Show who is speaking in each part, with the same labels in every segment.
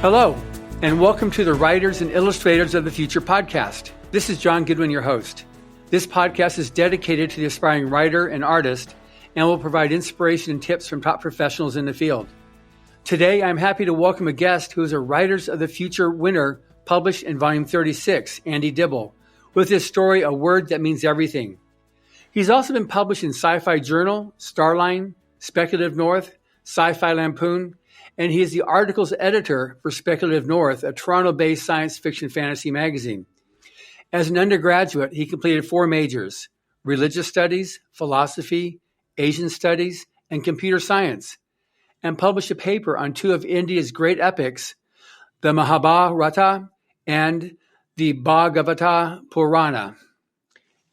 Speaker 1: Hello, and welcome to the Writers and Illustrators of the Future podcast. This is John Goodwin, your host. This podcast is dedicated to the aspiring writer and artist and will provide inspiration and tips from top professionals in the field. Today, I'm happy to welcome a guest who is a Writers of the Future winner published in Volume 36, Andy Dibble, with his story, A Word That Means Everything. He's also been published in Sci-Fi Journal, Starline, Speculative North, Sci-Fi Lampoon, and he is the articles editor for Speculative North, a Toronto-based science fiction fantasy magazine. As an undergraduate, he completed 4 majors: religious studies, philosophy, Asian studies, and computer science, and published a paper on 2 of India's great epics, the Mahabharata and the Bhagavata Purana.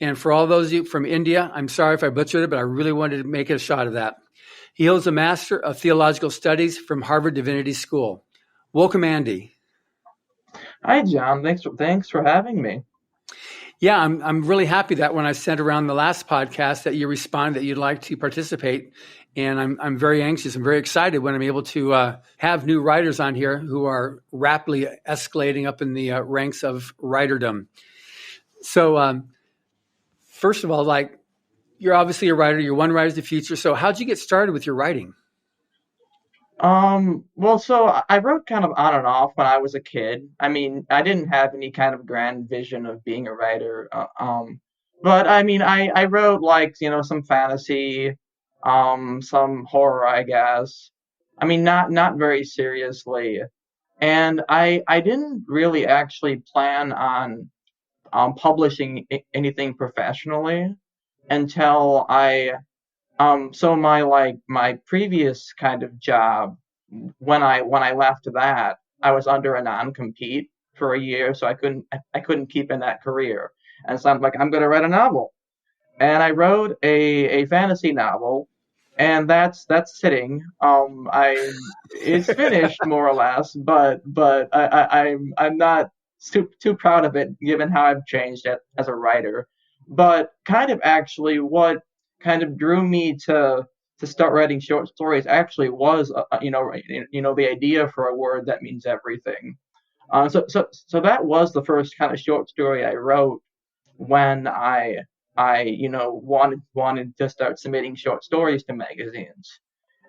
Speaker 1: And for all those of you from India, I'm sorry if I butchered it, but I really wanted to make a shot of that. He holds a Master of Theological Studies from Harvard Divinity School. Welcome, Andy.
Speaker 2: Hi, John. Thanks for having me.
Speaker 1: Yeah, I'm really happy that when I sent around the last podcast that you responded that you'd like to participate, and I'm very anxious. I'm very excited when I'm able to have new writers on here who are rapidly escalating up in the ranks of writerdom. So, first of all, you're obviously a writer. You're one writer of the future. So, how'd you get started with your writing?
Speaker 2: So I wrote kind of on and off when I was a kid. I mean, I didn't have any kind of grand vision of being a writer. But I mean, I wrote some fantasy, some horror, I guess. I mean, not very seriously. And I didn't really actually plan on publishing anything professionally until my previous kind of job, when I left that, I was under a non-compete for a year, so I couldn't keep in that career. And so I'm like, I'm gonna write a novel. And I wrote a fantasy novel, and that's sitting. It's finished more or less, but I'm not too proud of it given how I've changed as a writer. But kind of actually what kind of drew me to start writing short stories actually was the idea for A Word That Means Everything. So that was the first kind of short story I wrote when I wanted to start submitting short stories to magazines.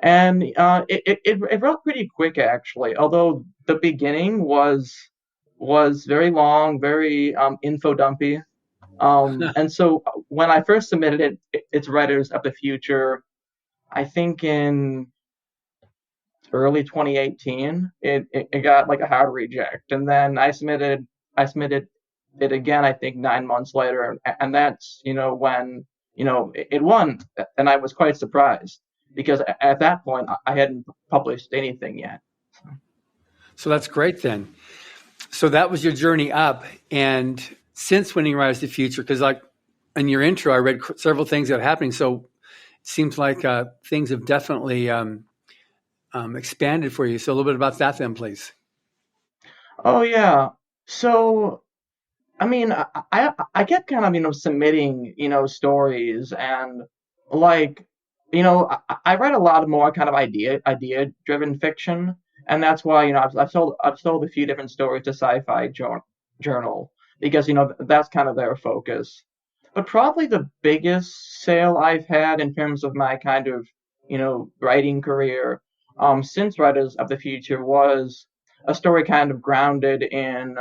Speaker 2: And it wrote pretty quick, actually, although the beginning was very long, very info dumpy. And so when I first submitted it's Writers of the Future, I think in early 2018, it got like a hard reject. And then I submitted it again, I think 9 months later. And that's, when, it won. And I was quite surprised because at that point I hadn't published anything yet.
Speaker 1: So that's great then. So that was your journey up. And since winning Writers of the Future, because in your intro, I read several things that are happening. So it seems like things have definitely expanded for you. So a little bit about that then, please.
Speaker 2: Oh, yeah. So, I mean, I kept kind of, submitting, stories, and I write a lot more kind of idea-driven fiction. And that's why, I've sold a few different stories to Sci-Fi Journal, because that's kind of their focus. But probably the biggest sale I've had in terms of my kind of writing career since Writers of the Future was a story kind of grounded in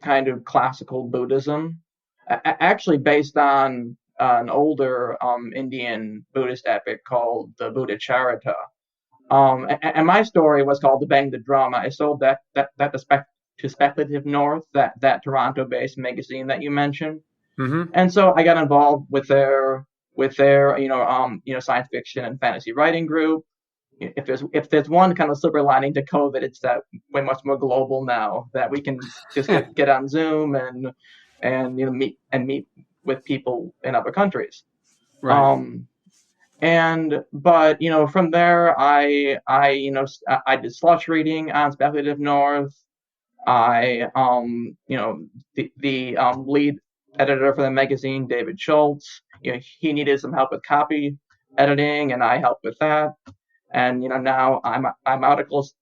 Speaker 2: kind of classical Buddhism, actually based on an older Indian Buddhist epic called the Buddha Charita. And my story was called The Bang the Drum. I sold that to Speculative North, that Toronto-based magazine that you mentioned.
Speaker 1: Mm-hmm.
Speaker 2: And so I got involved with their science fiction and fantasy writing group. If there's one kind of silver lining to COVID, it's that we're much more global now, that we can just get on Zoom and meet with people in other countries.
Speaker 1: Right.
Speaker 2: But from there I did slush reading on Speculative North. I the lead editor for the magazine, David Schultz, he needed some help with copy editing, and I helped with that. And now I'm articles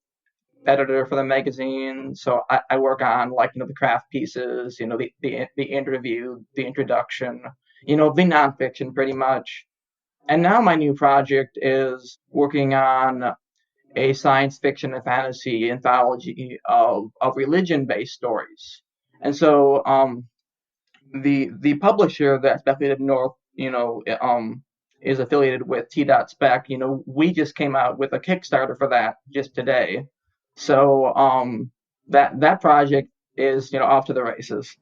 Speaker 2: editor for the magazine. So I work on like, the craft pieces, the interview, the introduction, the nonfiction pretty much. And now my new project is working on a science fiction and fantasy anthology of religion-based stories. And so the publisher that's affiliated North, is affiliated with T.Spec. We just came out with a Kickstarter for that just today. So that project is off to the races.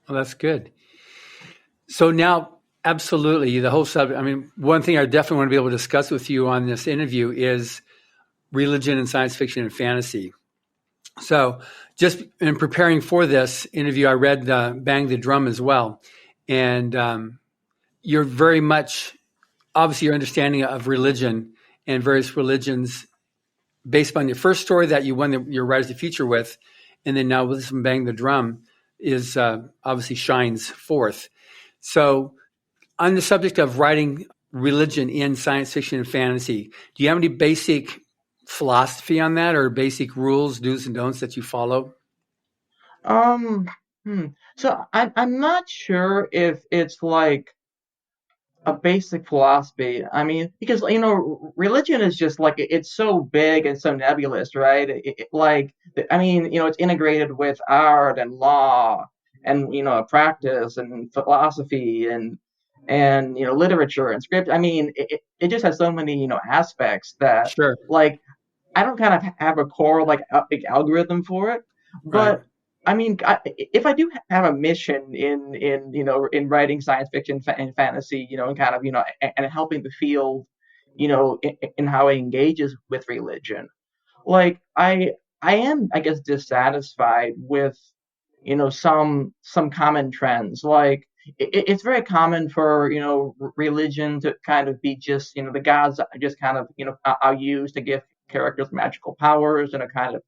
Speaker 1: Well, that's good. So now, absolutely, the whole subject. I mean, one thing I definitely want to be able to discuss with you on this interview is religion and science fiction and fantasy. So just in preparing for this interview, I read Bang the Drum as well. And you're very much, obviously, your understanding of religion and various religions based on your first story that you won your Writers of the Future with, and then now with some Bang the Drum is obviously shines forth. So on the subject of writing religion in science fiction and fantasy, do you have any basic philosophy on that or basic rules, do's and don'ts that you follow?
Speaker 2: So I'm not sure if it's like a basic philosophy. I mean, because religion is just like it's so big and so nebulous, right? It's integrated with art and law and practice and philosophy and literature and script. I mean, it just has so many aspects that
Speaker 1: Sure.
Speaker 2: like I don't kind of have a core like a big algorithm for it, but
Speaker 1: Right.
Speaker 2: I mean, if I do have a mission in writing science fiction and fantasy, and kind of and helping the field, in how it engages with religion, like I am, I guess, dissatisfied with some common trends. Like it's very common for religion to kind of be just the gods are just kind of are used to give characters magical powers in a kind of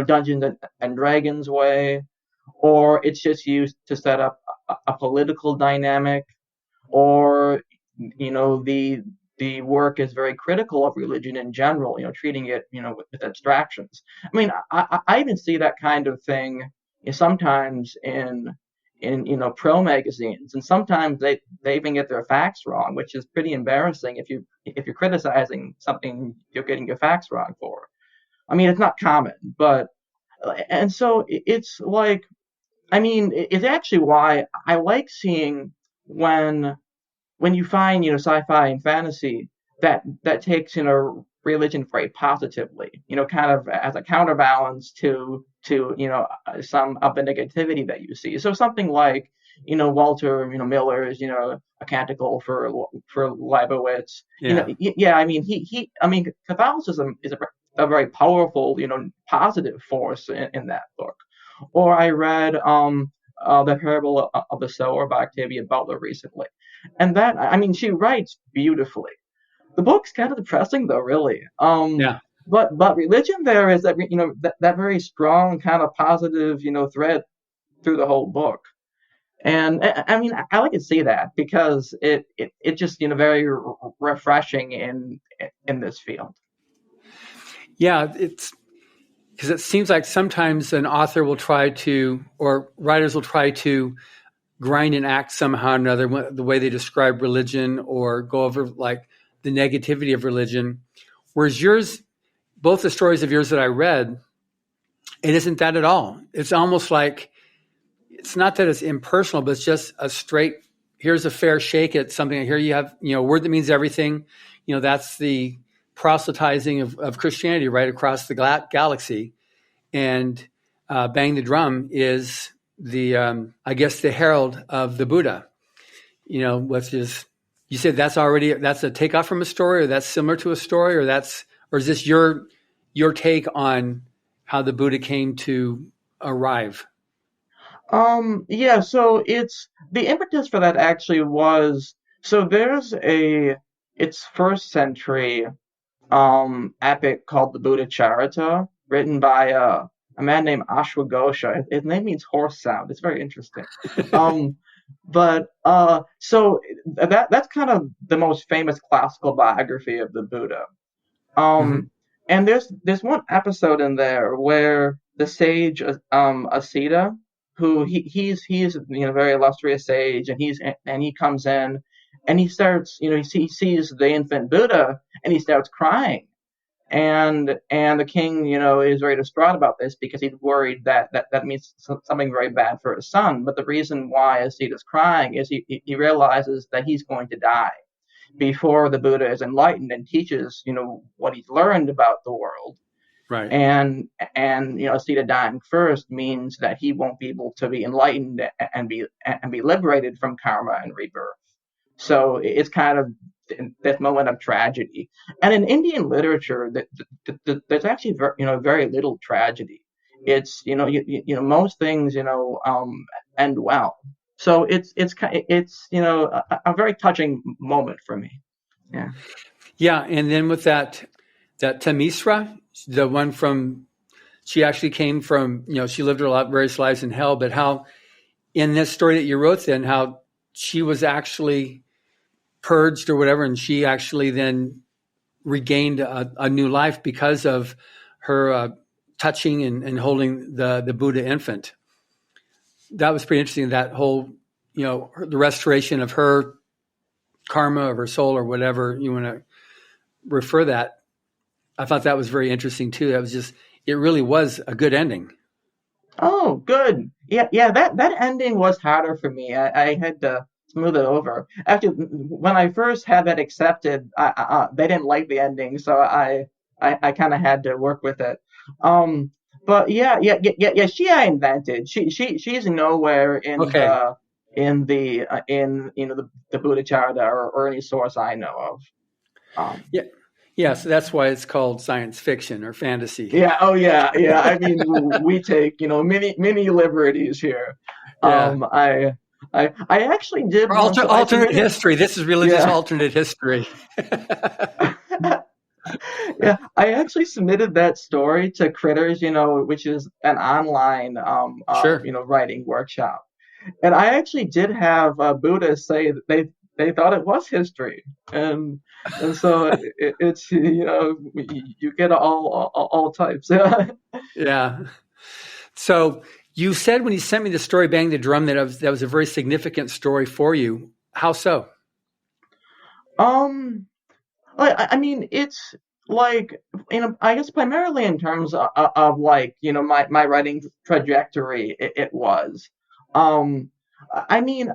Speaker 2: Dungeons and Dragons way, or it's just used to set up a political dynamic, or the work is very critical of religion in general, treating it with abstractions. I mean, I even see that kind of thing sometimes in pro magazines, and sometimes they even get their facts wrong, which is pretty embarrassing if you're criticizing something you're getting your facts wrong for. I mean, it's not common, but and so it's like, I mean, it's actually why I like seeing when you find sci-fi and fantasy that takes religion very positively, kind of as a counterbalance to some of the negativity that you see. So something like Walter Miller's A Canticle for Leibowitz.
Speaker 1: Yeah.
Speaker 2: I mean I mean Catholicism is a very powerful positive force in that book. Or I read the Parable of the Sower by Octavia Butler recently, and that, I mean, she writes beautifully. The book's kind of depressing though, really.
Speaker 1: Yeah.
Speaker 2: But religion there is that that very strong kind of positive thread through the whole book. And I mean, I like to see that because it just very refreshing in this field.
Speaker 1: Yeah, it's because it seems like sometimes an author will try to, or writers will try to grind and act somehow or another, the way they describe religion or go over like the negativity of religion. Whereas yours, both the stories of yours that I read, it isn't that at all. It's almost like, it's not that it's impersonal, but it's just a straight, here's a fair shake at something. Here you have, a word that means everything. That's the proselytizing of Christianity right across the galaxy. And Bang the Drum is the, I guess, the herald of the Buddha, which is, you said that's a takeoff from a story, or that's similar to a story, or is this your take on how the Buddha came to arrive?
Speaker 2: Yeah, so it's the impetus for that actually was, so there's it's first century epic called the Buddha Charita, written by a man named Ashwagosha. His name means horse sound. It's very interesting. But so that's kind of the most famous classical biography of the Buddha.
Speaker 1: Mm-hmm.
Speaker 2: there's one episode in there where the sage Asita, who he's very illustrious sage, and he comes in and he starts, he sees the infant Buddha and he starts crying. And the king, is very distraught about this because he's worried that means something very bad for his son. But the reason why Asita's crying is he realizes that he's going to die before the Buddha is enlightened and teaches, what he's learned about the world.
Speaker 1: Right.
Speaker 2: And Asita dying first means that he won't be able to be enlightened and be liberated from karma and rebirth. So it's kind of this moment of tragedy. And in Indian literature, there's actually very little tragedy. It's most things end well. So it's a very touching moment for me. Yeah.
Speaker 1: Yeah, and then with that Tamisra, the one she actually came from, she lived her various lives in hell, but how in this story that you wrote then, how she was actually purged or whatever, and she actually then regained a new life because of her touching and holding the Buddha infant. That was pretty interesting, that whole, the restoration of her karma, of her soul, or whatever you want to refer that. I thought that was very interesting too. It really was a good ending.
Speaker 2: Oh, good. Yeah. That ending was harder for me. I had to smooth it over. Actually, when I first had that accepted, they didn't like the ending, so I kind of had to work with it. But yeah. She I invented. She's nowhere in the Buddha Charita or any source I know of.
Speaker 1: Yeah, so that's why it's called science fiction or fantasy.
Speaker 2: Yeah. Oh, yeah. I mean, we take many liberties here.
Speaker 1: Yeah.
Speaker 2: I actually did
Speaker 1: alternate history. This is religious alternate history.
Speaker 2: Yeah, I actually submitted that story to Critters, which is an online writing workshop, and I actually did have Buddha say that they thought it was history, and so it's you get all types.
Speaker 1: Yeah. So you said when you sent me the story, Bang the Drum, that was a very significant story for you. How so?
Speaker 2: I mean, it's like, I guess primarily in terms of like, my writing trajectory, it was. I mean,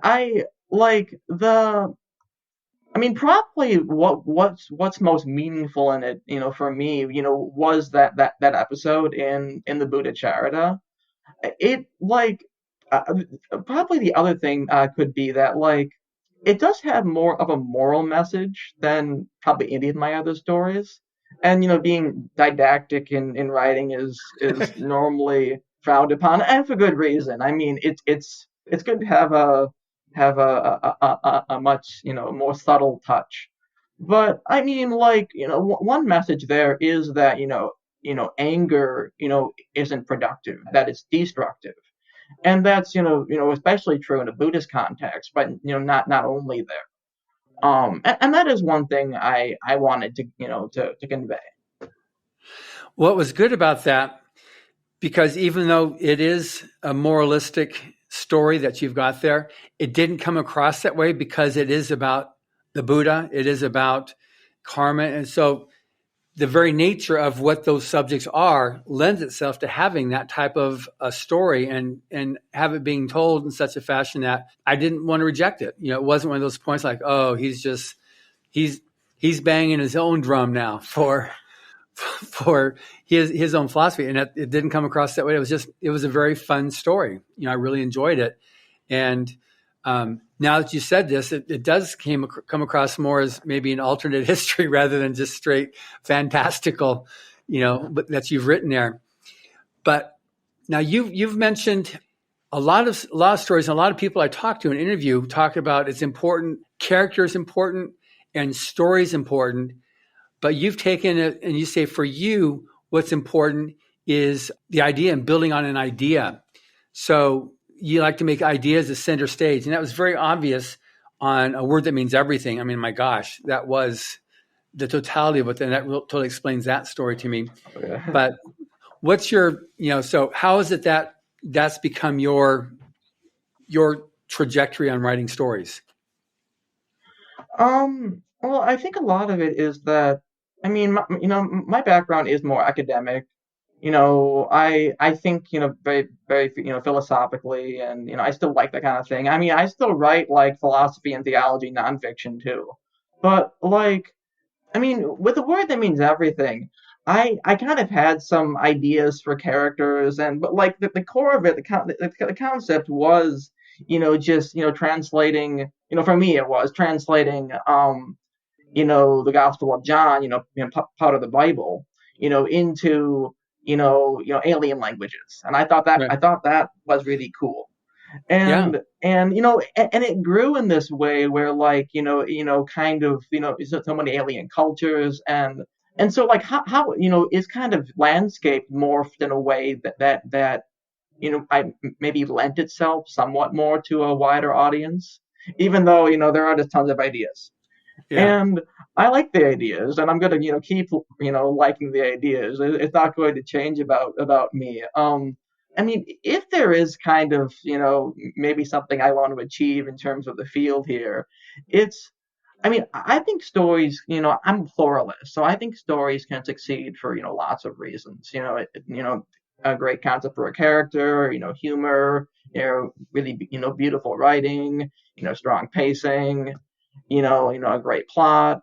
Speaker 2: probably what's most meaningful in it, for me, was that episode in the Buddha Charita. It probably the other thing could be that it does have more of a moral message than probably any of my other stories. And being didactic in writing is normally frowned upon, and for good reason. I mean, it's good to have a much more subtle touch. But I mean, one message there is that anger isn't productive, that it's destructive. And that's especially true in a Buddhist context, but not only there. And that is one thing I wanted to convey.
Speaker 1: What was good about that, because even though it is a moralistic story that you've got there, it didn't come across that way because it is about the Buddha, it is about karma, and so the very nature of what those subjects are lends itself to having that type of a story and have it being told in such a fashion that I didn't want to reject it. It wasn't one of those points like, oh, he's banging his own drum now for his own philosophy. And it didn't come across that way. It was a very fun story. I really enjoyed it. And now that you said this, it does come across more as maybe an alternate history rather than just straight fantastical, but that you've written there. But now you've mentioned a lot of stories, and a lot of people I talk to in an interview talk about it's important, character is important, and story is important. But you've taken it and you say for you, what's important is the idea and building on an idea. So you like to make ideas the center stage. And that was very obvious on A Word That Means Everything. I mean, my gosh, that was the totality of it, then that totally explains that story to me.
Speaker 2: Yeah.
Speaker 1: But what's your, so how is it that that's become your trajectory on writing stories?
Speaker 2: Well, I think a lot of it is that, I mean, my background is more academic. I think, very, very, philosophically, and, I still like that kind of thing. I mean, I still write like philosophy and theology nonfiction too. But like, I mean, with a word that means everything, I kind of had some ideas for characters, but like the core of it, the concept was, just, translating, for me it was translating, the Gospel of John, part of the Bible, into, alien languages. And
Speaker 1: Right.
Speaker 2: I thought that was really cool.
Speaker 1: Yeah.
Speaker 2: And it grew in this way where like, kind of, so many alien cultures, and so like how, is kind of landscape morphed in a way that I maybe lent itself somewhat more to a wider audience, even though, there are just tons of ideas.
Speaker 1: Yeah.
Speaker 2: And I like the ideas, and I'm gonna, keep, liking the ideas. It's not going to change about me. I mean, if there is kind of, maybe something I want to achieve in terms of the field here, it's, I mean, I think stories, I'm a pluralist, so I think stories can succeed for, lots of reasons. A great concept for a character, humor, really, beautiful writing, strong pacing, a great plot.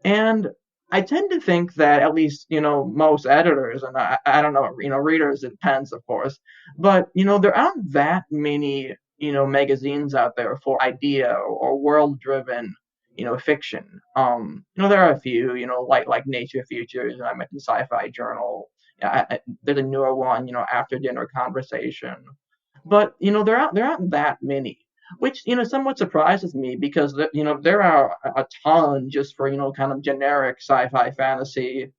Speaker 2: And I tend to think that at least, most editors, and I don't know, readers, it depends, of course, but, there aren't that many, magazines out there for idea or world-driven, fiction. There are a few, like Nature Futures, and I mentioned Sci-Fi Journal. Yeah, there's a newer one, After Dinner Conversation. But, there aren't that many, which, somewhat surprises me because, there are a ton just for, kind of generic sci-fi fantasy.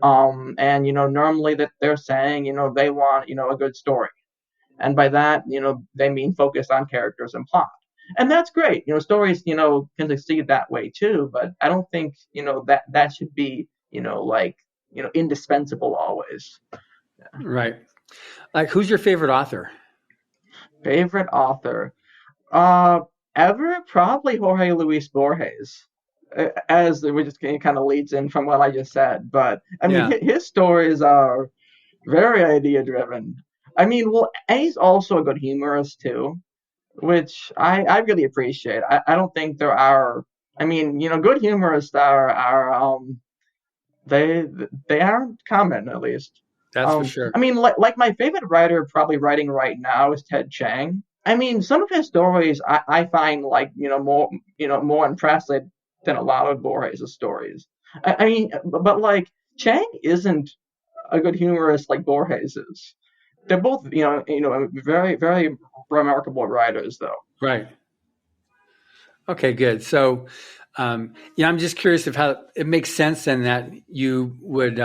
Speaker 2: And, normally that they're saying, they want, a good story. And by that, they mean focus on characters and plot. And that's great. Stories, can succeed that way too, but I don't think, that should be, like, indispensable always.
Speaker 1: Right. Like, who's your favorite author?
Speaker 2: Favorite author? Uh, Ever? Probably Jorge Luis Borges. As which just kind of leads in from what I just said, but I mean,
Speaker 1: Yeah.
Speaker 2: his stories are very idea driven. I mean, well, and he's also a good humorist too, which I really appreciate. I don't think there are. I mean, good humorists are they they aren't common, at least.
Speaker 1: That's for sure.
Speaker 2: I mean, like my favorite writer probably writing right now is Ted Chiang. I mean, some of his stories I find like, more impressive than a lot of Borges' stories. I mean, but like Chiang isn't a good humorist like Borges is. They're both, very, very remarkable writers, though.
Speaker 1: Right. Okay, good. So, I'm just curious of how it makes sense then that you would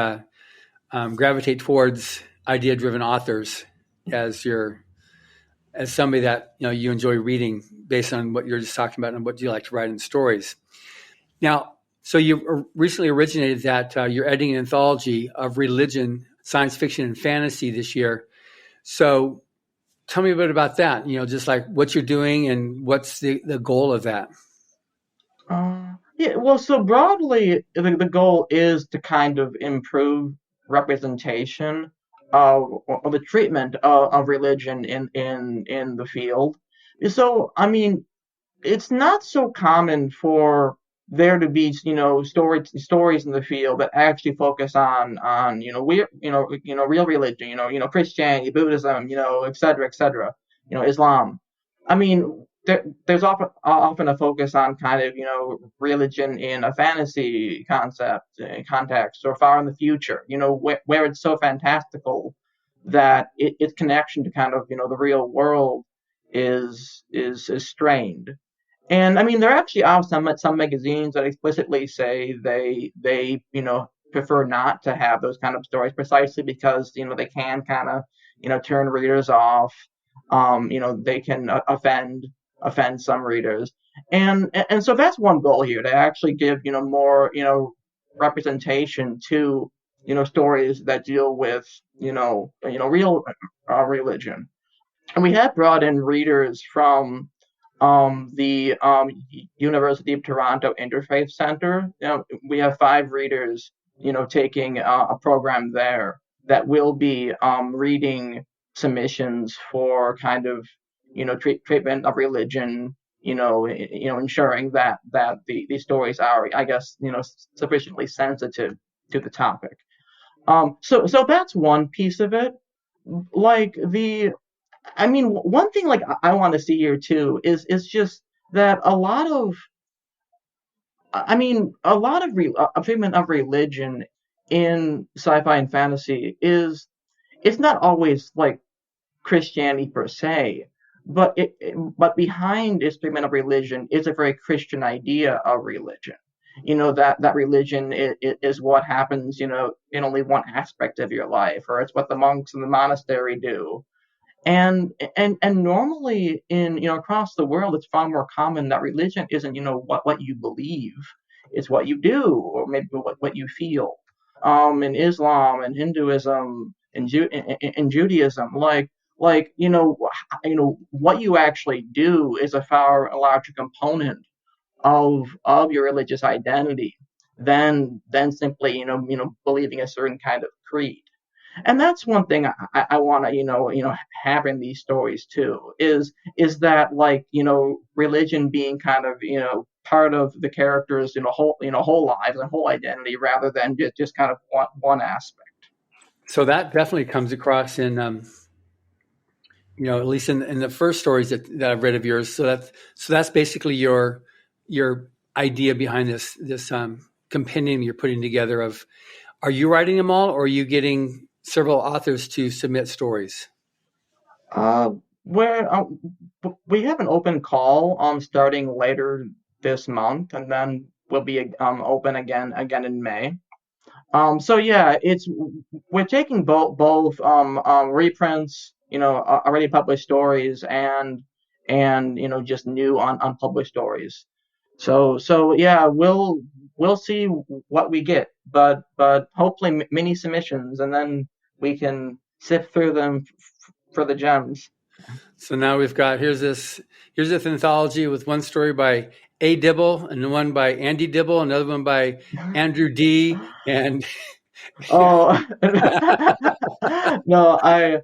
Speaker 1: gravitate towards idea-driven authors as somebody that you enjoy reading based on what you're just talking about and what you like to write in stories. Now, so you recently originated that you're editing an anthology of religion, science fiction, and fantasy this year. So tell me a bit about that. Just like what you're doing and what's the goal of that.
Speaker 2: Yeah, well, so broadly, the goal is to kind of improve representation of the treatment of religion in the field. So, I mean, it's not so common for there to be, stories in the field that actually focus on real religion, Christianity, Buddhism, et cetera, et cetera, Islam. I mean, there's often a focus on kind of, religion in a fantasy context or far in the future, where it's so fantastical that its connection to kind of, the real world is strained. And I mean, there actually are some magazines that explicitly say they prefer not to have those kind of stories precisely because they can kind of turn readers off. They can offend some readers, and so that's one goal here to actually give more representation to stories that deal with real religion. And we have brought in readers from the University of Toronto Interfaith Center. We have 5 readers, taking a program there that will be reading submissions for kind of, treatment of religion. Ensuring that these stories are, I guess, sufficiently sensitive to the topic. So that's one piece of it. Like one thing like I want to see here too is just that a lot of treatment of religion in sci-fi and fantasy it's not always like Christianity per se, but but behind its treatment of religion is a very Christian idea of religion. That religion is what happens, in only one aspect of your life, or it's what the monks in the monastery do. And normally in across the world, it's far more common that religion isn't what you believe, it's what you do, or maybe what you feel. In Islam and Hinduism and Judaism, like what you actually do is a far larger component of your religious identity than simply believing a certain kind of creed. And that's one thing I want to have in these stories too, is that like religion being kind of part of the characters whole lives and whole identity, rather than just kind of one aspect.
Speaker 1: So that definitely comes across in at least in the first stories that I've read of yours. So that's basically your idea behind this compendium you're putting together. Of, are you writing them all, or are you getting several authors to submit stories?
Speaker 2: Where we have an open call starting later this month, and then we'll be open again in May. So yeah, we're taking both reprints, already published stories, and just new unpublished stories. So yeah, we'll see what we get, but hopefully many submissions, and then we can sift through them for the gems.
Speaker 1: So now we've got here's this anthology with one story by A. Dibble and one by Andy Dibble, another one by Andrew D. and
Speaker 2: Oh no, I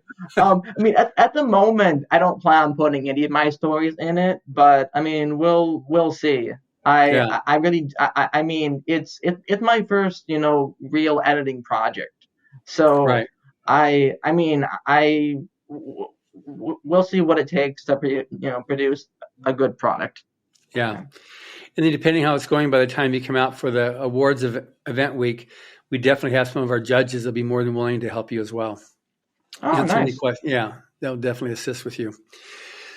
Speaker 2: mean at the moment I don't plan on putting any of my stories in it, but I mean we'll see. I mean it's my first real editing project, so
Speaker 1: right.
Speaker 2: We'll see what it takes to produce a good product.
Speaker 1: Yeah. And then depending how it's going, by the time you come out for the awards of event week, we definitely have some of our judges that'll be more than willing to help you as well.
Speaker 2: Oh,
Speaker 1: answer
Speaker 2: nice.
Speaker 1: any questions. Yeah, that'll definitely assist with you.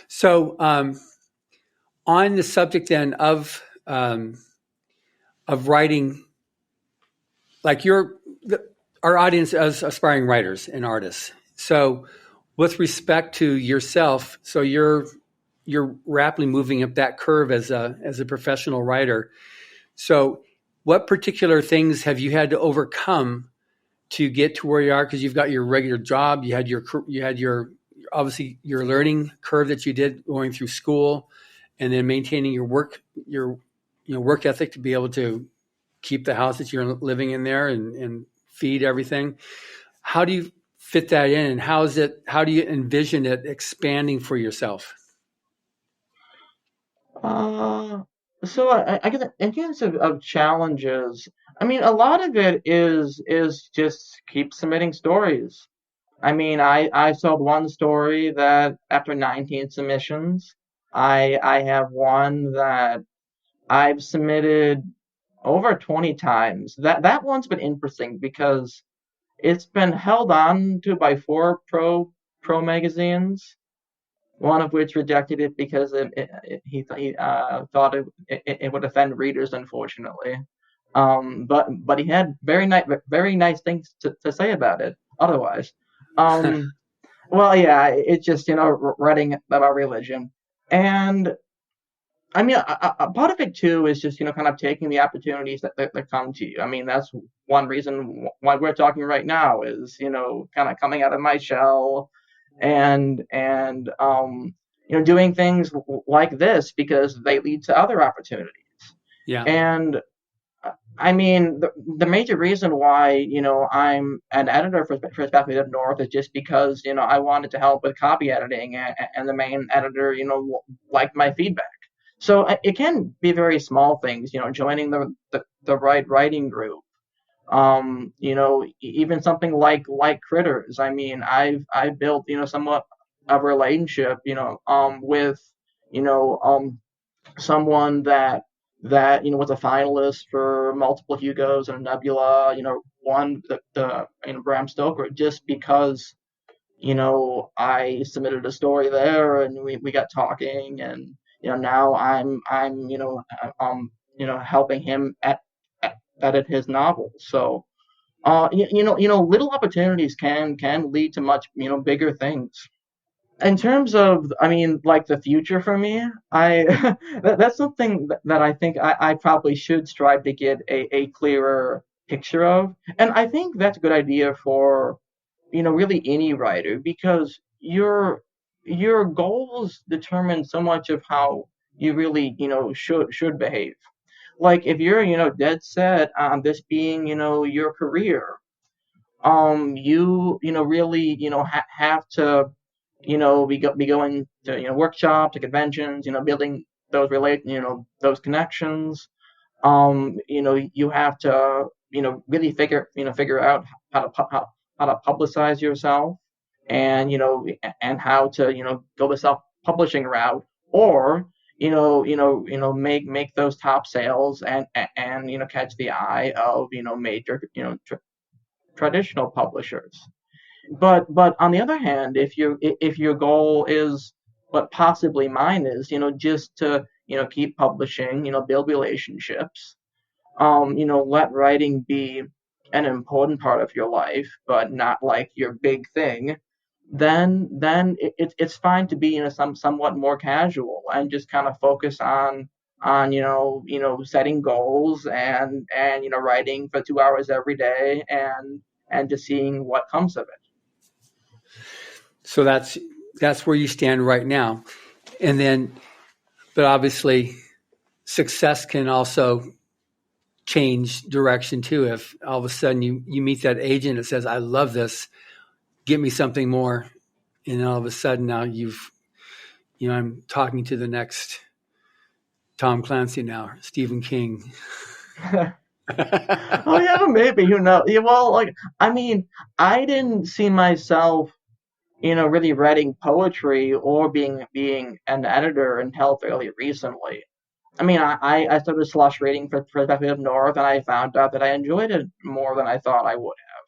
Speaker 1: So on the subject then of writing, like our audience as aspiring writers and artists. So with respect to yourself, so you're rapidly moving up that curve as a professional writer. So what particular things have you had to overcome to get to where you are? Because you've got your regular job, you had your obviously your learning curve that you did going through school, and then maintaining your work ethic to be able to keep the house that you're living in there and feed everything. How do you fit that in, and how do you envision it expanding for yourself?
Speaker 2: So I guess in terms of challenges, I mean, a lot of it is just keep submitting stories. I mean, I sold one story that after 19 submissions, I have one that I've submitted over 20 times. That one's been interesting because it's been held on to by 4 pro magazines, one of which rejected it because he thought it would offend readers, unfortunately. But he had very nice things to say about it otherwise. Well, yeah, it's just writing about religion, and I mean, a part of it too is just, kind of taking the opportunities that come to you. I mean, that's one reason why we're talking right now is, kind of coming out of my shell and doing things like this because they lead to other opportunities.
Speaker 1: Yeah.
Speaker 2: And I mean, the major reason why, I'm an editor for Perspective Up North is just because, I wanted to help with copy editing and the main editor, liked my feedback. So it can be very small things, joining the right writing group. Even something like Critters. I mean, I've built, somewhat of a relationship, with, someone that was a finalist for multiple Hugos and a Nebula, won the Bram Stoker just because I submitted a story there and we got talking, and now I'm helping him edit his novel. So little opportunities can lead to much bigger things. In terms of, I mean, like the future for me, I that's something that I think I probably should strive to get a clearer picture of, and I think that's a good idea for really any writer, because your goals determine so much of how you really should behave. Like if you're dead set on this being your career, you really have to be going to workshops, to conventions, building those those connections. You have to really figure out how to publicize yourself, and and how to go the self publishing route, or make those top sales and catch the eye of major traditional publishers. But on the other hand, if your goal is what possibly mine is, just to keep publishing, build relationships, let writing be an important part of your life, but not like your big thing, then it's fine to be somewhat more casual and just kind of focus on setting goals and writing for 2 hours every day and just seeing what comes of it.
Speaker 1: So that's where you stand right now. And then, but obviously success can also change direction too. If all of a sudden you meet that agent that says, I love this, get me something more. And all of a sudden now I'm talking to the next Tom Clancy now, Stephen King.
Speaker 2: Oh yeah, maybe, Yeah, well, like, I mean, I didn't see myself really writing poetry or being an editor until fairly recently. I mean, I started slush reading for Perspective North, and I found out that I enjoyed it more than I thought I would have.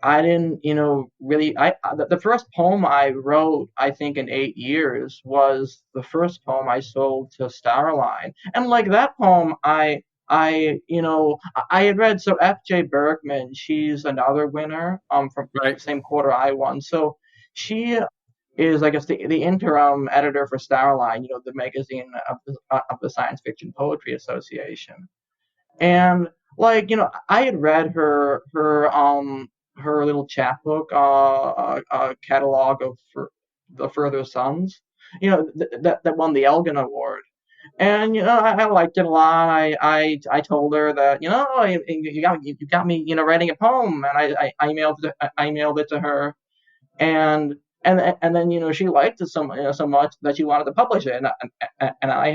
Speaker 2: I didn't, really. The first poem I wrote, I think, in 8 years was the first poem I sold to Starline, and like that poem, I had read. So F.J. Berkman, she's another winner, from
Speaker 1: Right.
Speaker 2: the same quarter I won. So she is, I guess, the interim editor for Starline, the magazine of the Science Fiction Poetry Association. And like, I had read her little chapbook, catalog of the Further Suns, that won the Elgin Award. And I liked it a lot. I told her that you got me writing a poem, and I emailed it to her, and and then she liked it so much that she wanted to publish it, and I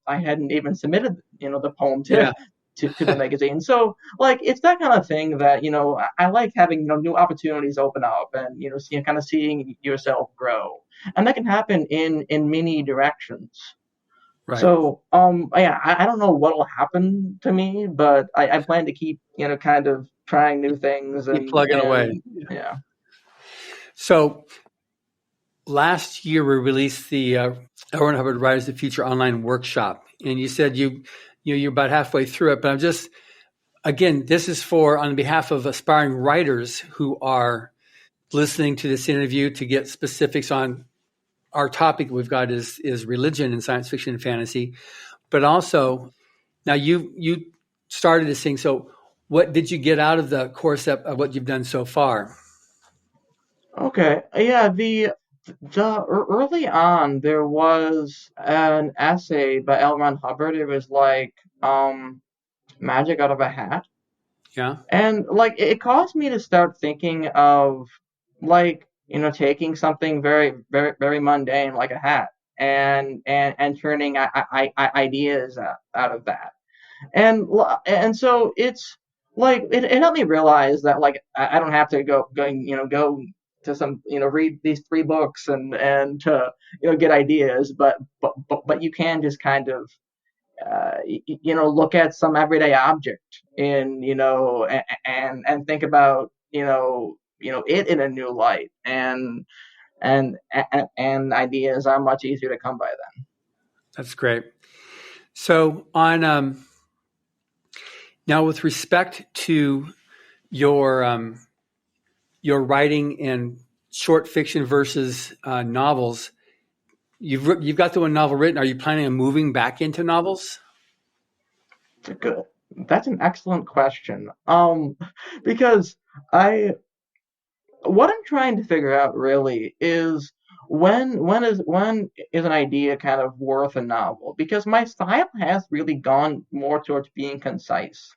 Speaker 2: hadn't even submitted the poem
Speaker 1: Yeah.
Speaker 2: to the magazine. So like it's that kind of thing that I like having new opportunities open up, and kind of seeing yourself grow, and that can happen in many directions.
Speaker 1: Right.
Speaker 2: So yeah, I don't know what will happen to me, but I plan to keep kind of trying new things
Speaker 1: Keep plugging away.
Speaker 2: Yeah.
Speaker 1: So last year we released the Harvard Writers of the Future online workshop, and you said you're about halfway through it. But I'm just, again, this is on behalf of aspiring writers who are listening to this interview to get specifics on our topic we've got is religion and science fiction and fantasy. but also now you started this thing. So what did you get out of the course of what you've done so far?
Speaker 2: Okay. Yeah, early on there was an essay by L. Ron Hubbard. It was like magic out of a hat.
Speaker 1: Yeah.
Speaker 2: And like it caused me to start thinking of like, taking something very, very, very mundane like a hat and turning ideas out of that. And so it's like it helped me realize that like I don't have to go to some read these three books and to get ideas, but you can just kind of look at some everyday object in and think about it in a new light, and ideas are much easier to come by then.
Speaker 1: That's great. So on now, with respect to your writing in short fiction versus novels, you've got the one novel written. Are you planning on moving back into novels?
Speaker 2: Good. That's an excellent question. Because what I'm trying to figure out really is when is an idea kind of worth a novel? Because my style has really gone more towards being concise.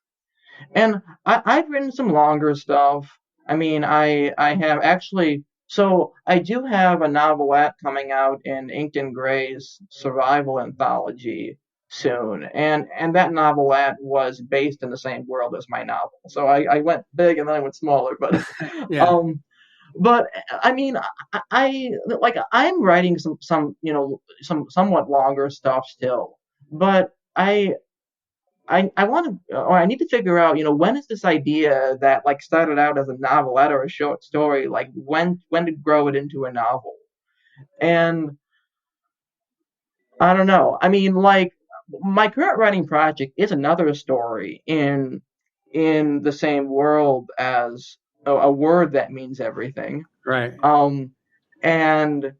Speaker 2: And I've written some longer stuff. I mean, I have actually. So I do have a novelette coming out in Inked and Gray's survival anthology soon, and that novelette was based in the same world as my novel. So I went big and then I went smaller, but
Speaker 1: Yeah.
Speaker 2: but I mean, I'm writing some somewhat longer stuff still, but I want to, or I need to figure out, when is this idea that like started out as a novelette or a short story, like when to grow it into a novel? And I don't know. I mean, like my current writing project is another story in the same world as a word that means everything.
Speaker 1: Right.
Speaker 2: And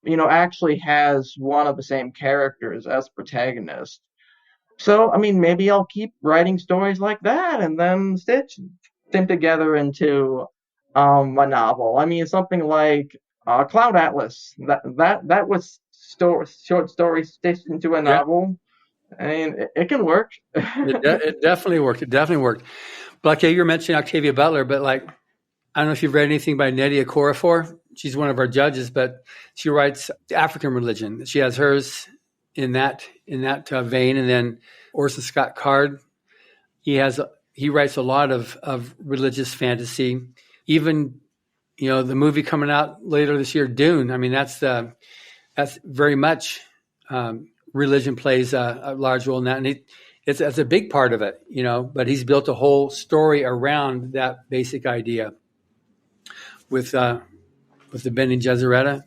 Speaker 2: actually has one of the same characters as protagonist. So, I mean, maybe I'll keep writing stories like that and then stitch them together into a novel. I mean, something like Cloud Atlas. That was short story stitched into a novel. I mean, it can work.
Speaker 1: It definitely worked. It definitely worked. But like, you were mentioning Octavia Butler, but like, I don't know if you've read anything by Nnedi Okorafor. She's one of our judges, but she writes African religion. She has hers in that vein, and then Orson Scott Card. He writes a lot of religious fantasy. Even the movie coming out later this year, Dune. I mean, that's very much religion plays a large role in that, and it's a big part of it. But he's built a whole story around that basic idea with the Bene Gesserit.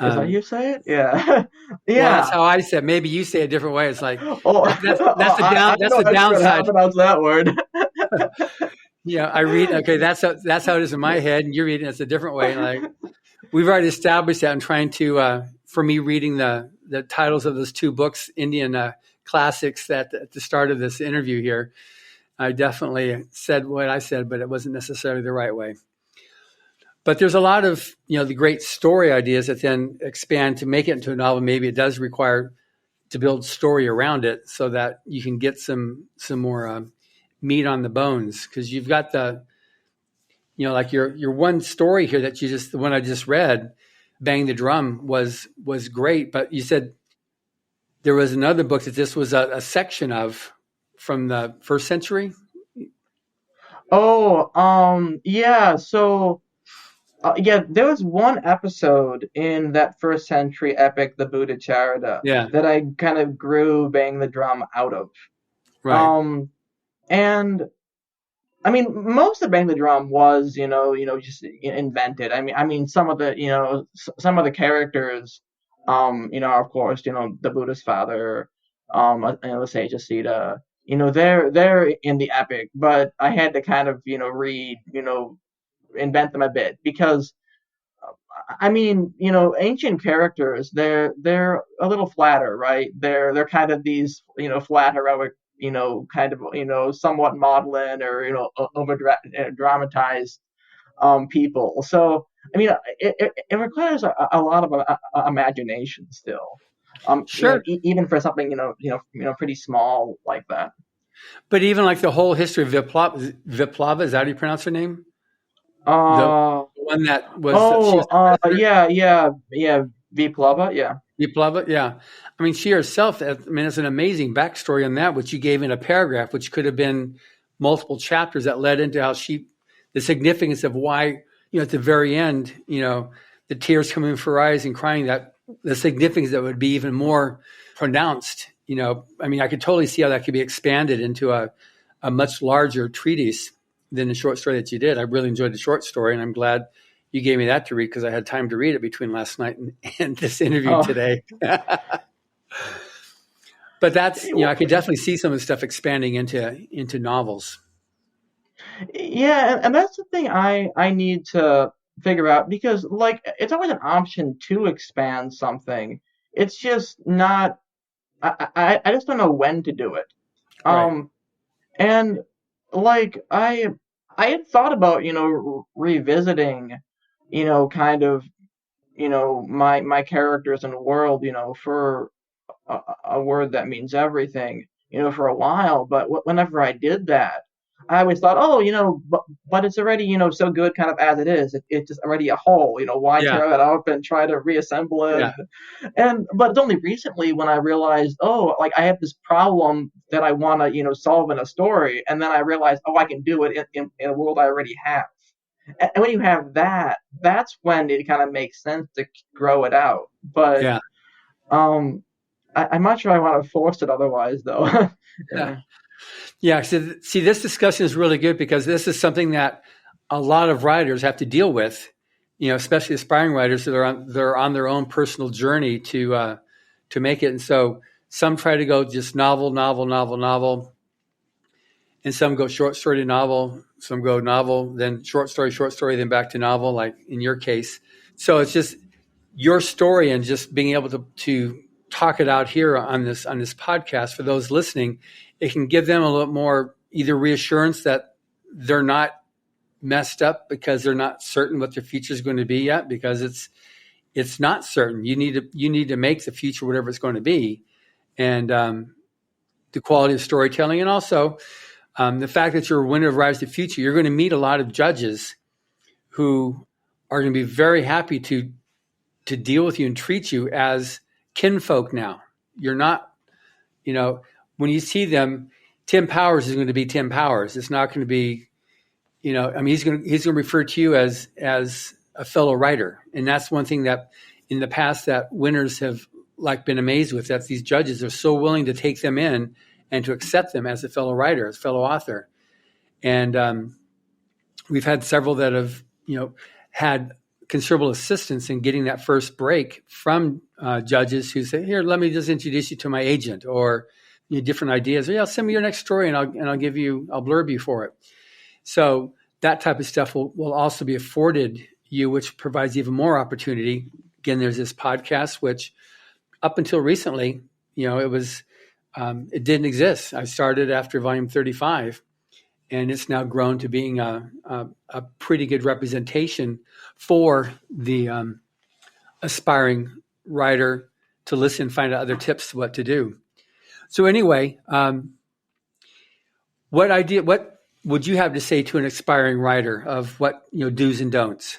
Speaker 2: Is that how you say it? Yeah.
Speaker 1: Yeah. Well, that's how I said. Maybe you say it a different way. It's like that's the downside.
Speaker 2: How pronounce that word?
Speaker 1: Yeah, I read. Okay, that's how it is in my head, and you're reading it's a different way. Like we've already established that. I'm trying to, for me, reading the titles of those two books, Indian classics, that at the start of this interview here, I definitely said what I said, but it wasn't necessarily the right way. But there's a lot of, the great story ideas that then expand to make it into a novel. Maybe it does require to build story around it so that you can get some more meat on the bones. Because you've got the, like your one story here that the one I just read, Bang the Drum, was great. But you said there was another book that this was a section of from the first century.
Speaker 2: Oh, yeah. So. There was one episode in that first century epic, the Buddha Charita, that I kind of grew Bang the Drum out of.
Speaker 1: Right.
Speaker 2: And I mean, most of Bang the Drum was, just invented. I mean, some of the characters, of course, the Buddha's father, the sage Asita, they're in the epic, but I had to kind of, read, invent them a bit because I mean, ancient characters, they're a little flatter, right? They're kind of these, flat heroic, kind of, somewhat maudlin or, over dramatized people. So, I mean, it requires a lot of imagination still.
Speaker 1: Sure.
Speaker 2: Even for something, pretty small like that.
Speaker 1: But even like the whole history of Viplava, is that how you pronounce her name? The
Speaker 2: Uh,
Speaker 1: one that was, she was the president?
Speaker 2: yeah, Viplava, yeah.
Speaker 1: Viplava, yeah. I mean, she herself, I mean, it's an amazing backstory on that, which you gave in a paragraph, which could have been multiple chapters that led into how the significance of why, at the very end, the tears coming from her eyes and crying, that the significance that would be even more pronounced. I mean, I could totally see how that could be expanded into a much larger treatise than the short story that you did. I really enjoyed the short story, and I'm glad you gave me that to read because I had time to read it between last night and this interview today. But that's, I could definitely see some of the stuff expanding into novels.
Speaker 2: Yeah, and that's the thing I need to figure out, because like it's always an option to expand something. It's just not. I just don't know when to do it.
Speaker 1: Right.
Speaker 2: And like I had thought about revisiting kind of my characters and world for a word that means everything for a while. But whenever I did that, I always thought, oh, but it's already so good kind of as it is. It's just already a whole. Why
Speaker 1: Yeah.
Speaker 2: tear that up and try to reassemble it?
Speaker 1: Yeah.
Speaker 2: But it's only recently when I realized, oh, like I have this problem that I want to solve in a story, and then I realized, oh, I can do it in a world I already have. And when you have that, that's when it kind of makes sense to grow it out. But
Speaker 1: Yeah.
Speaker 2: um, I'm not sure I want to force it otherwise, though.
Speaker 1: Yeah. Yeah. So, see, this discussion is really good because this is something that a lot of writers have to deal with, especially aspiring writers that are on their own personal journey to make it. And so some try to go just novel, and some go short story to novel. Some go novel, then short story, then back to novel, like in your case. So it's just your story and just being able to talk it out here on this podcast for those listening. It can give them a little more either reassurance that they're not messed up because they're not certain what their future is going to be yet, because it's not certain. You need to make the future whatever it's going to be, and the quality of storytelling, and also the fact that you're a winner of Rise to the Future. You're going to meet a lot of judges who are going to be very happy to deal with you and treat you as kinfolk now. You're not, when you see them, Tim Powers is going to be Tim Powers. It's not going to be, he's going to refer to you as a fellow writer. And that's one thing that in the past that winners have been amazed with, that these judges are so willing to take them in and to accept them as a fellow writer, as a fellow author. And we've had several that have, had considerable assistance in getting that first break from judges who say, "Here, let me just introduce you to my agent," or different ideas. Or, "Yeah, send me your next story, and I'll blurb you for it." So that type of stuff will also be afforded you, which provides even more opportunity. Again, there's this podcast, which up until recently, it didn't exist. I started after volume 35. And it's now grown to being a pretty good representation for the aspiring writer to listen, find out other tips what to do. So anyway, what would you have to say to an aspiring writer of what do's and don'ts?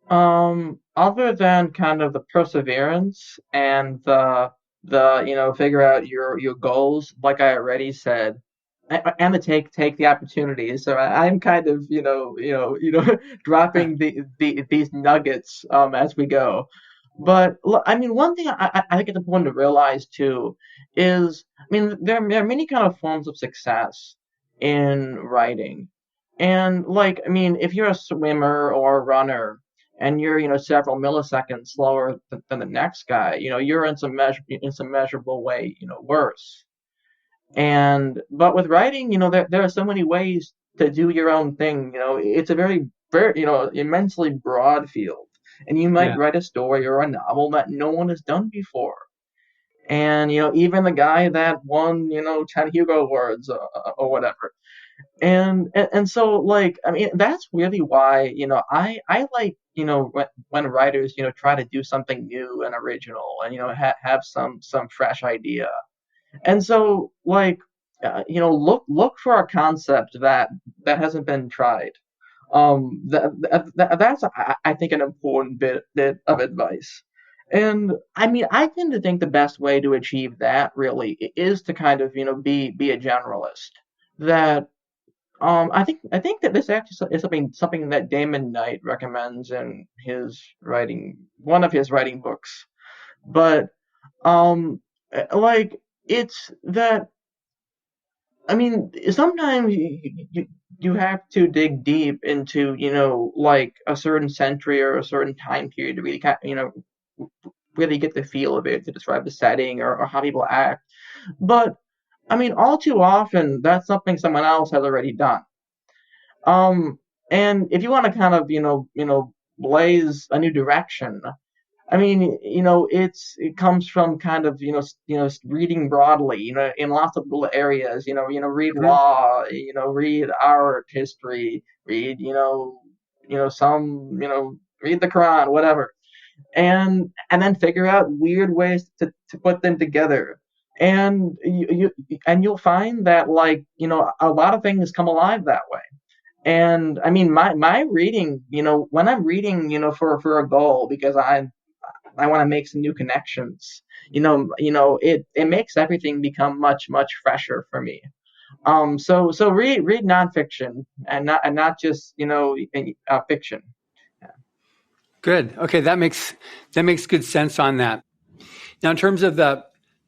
Speaker 2: Other than kind of the perseverance and the figure out your goals, like I already said, and to take the opportununities. So I'm kind of dropping these nuggets as we go. But I mean, one thing I think it's important to realize too is, I mean, there are many kind of forms of success in writing, and like, I mean, if you're a swimmer or a runner and you're several milliseconds slower than the next guy, you're in some measurable way worse. But with writing, there are so many ways to do your own thing. It's a very very, immensely broad field. And you might
Speaker 1: Yeah.
Speaker 2: write a story or a novel that no one has done before. And, even the guy that won, 10 Hugo Awards or whatever. And so, like, I mean, that's really why, I like, when writers, try to do something new and original and, have some fresh idea. And so, like, look for a concept that hasn't been tried. That's I think an important bit of advice. And I mean, I tend to think the best way to achieve that really is to kind of be a generalist. That I think that this actually is something that Damon Knight recommends in one of his writing books. But like, it's that, I mean, sometimes you have to dig deep into, like a certain century or a certain time period to really really get the feel of it, to describe the setting or how people act. But I mean, all too often that's something someone else has already done. And if you want to kind of, blaze a new direction, I mean, it comes from kind of, reading broadly, in lots of little areas, read law, read art, history, read, read the Quran, whatever. And then figure out weird ways to put them together. And you'll find that, like, a lot of things come alive that way. And I mean, my reading, when I'm reading, for a goal, because I want to make some new connections, it makes everything become much fresher for me. So read nonfiction and not just fiction.
Speaker 1: Good. Okay, that makes good sense on that. Now, in terms of the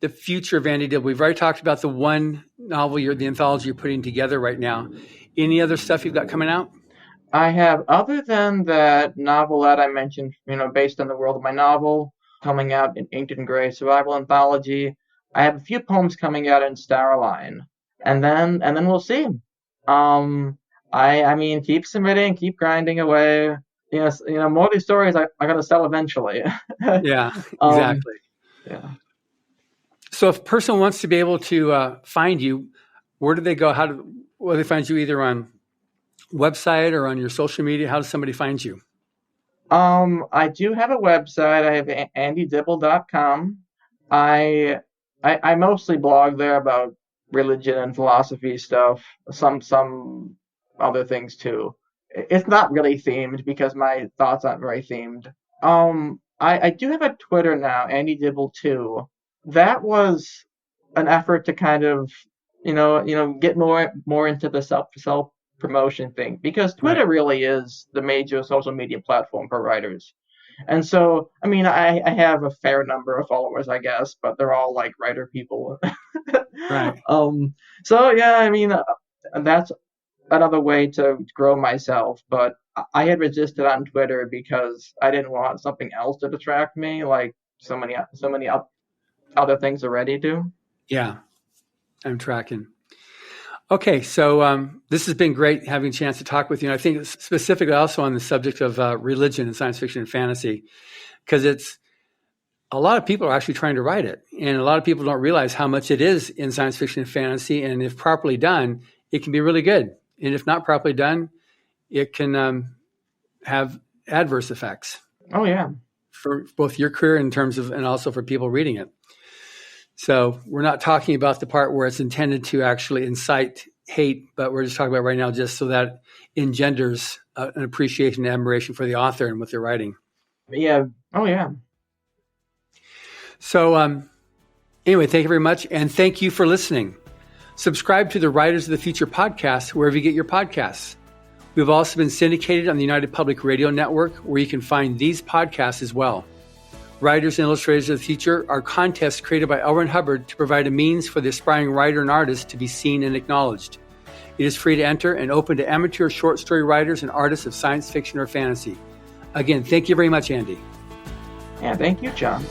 Speaker 1: future of Andy Dibble, we've already talked about the one novel, the anthology you're putting together right now. Any other stuff you've got coming out?
Speaker 2: I have, other than that novelette I mentioned, based on the world of my novel, coming out in Inked and Gray Survival Anthology. I have a few poems coming out in Starline, and then we'll see. I mean, keep submitting, keep grinding away. More of these stories I gotta sell eventually.
Speaker 1: Yeah, exactly.
Speaker 2: Yeah.
Speaker 1: So if a person wants to be able to find you, where do they go? Will they find you either on website or on your social media? How does somebody find you?
Speaker 2: I do have a website. I have andydibble.com. I mostly blog there about religion and philosophy stuff. Some other things too. It's not really themed because my thoughts aren't very themed. I do have a Twitter now, andydibble2. That was an effort to kind of get more into the self promotion thing, because Twitter really is the major social media platform for writers. And so, I mean, I have a fair number of followers, I guess, but they're all like writer people.
Speaker 1: Right.
Speaker 2: So yeah, I mean, that's another way to grow myself. But I had resisted on Twitter because I didn't want something else to distract me, like so many other things already do.
Speaker 1: Yeah, I'm tracking. Okay, so this has been great having a chance to talk with you. And I think specifically also on the subject of religion and science fiction and fantasy, because it's a lot of people are actually trying to write it. And a lot of people don't realize how much it is in science fiction and fantasy. And if properly done, it can be really good. And if not properly done, it can have adverse effects.
Speaker 2: Oh, yeah.
Speaker 1: For both your career in terms of, and also for people reading it. So we're not talking about the part where it's intended to actually incite hate, but we're just talking about right now just so that engenders an appreciation and admiration for the author and what they're writing.
Speaker 2: Yeah. Oh, yeah.
Speaker 1: So anyway, thank you very much. And thank you for listening. Subscribe to the Writers of the Future podcast wherever you get your podcasts. We've also been syndicated on the United Public Radio Network, where you can find these podcasts as well. Writers and Illustrators of the Future are contests created by L. Ron Hubbard to provide a means for the aspiring writer and artist to be seen and acknowledged. It is free to enter and open to amateur short story writers and artists of science fiction or fantasy. Again, thank you very much, Andy.
Speaker 2: Yeah, thank you, John.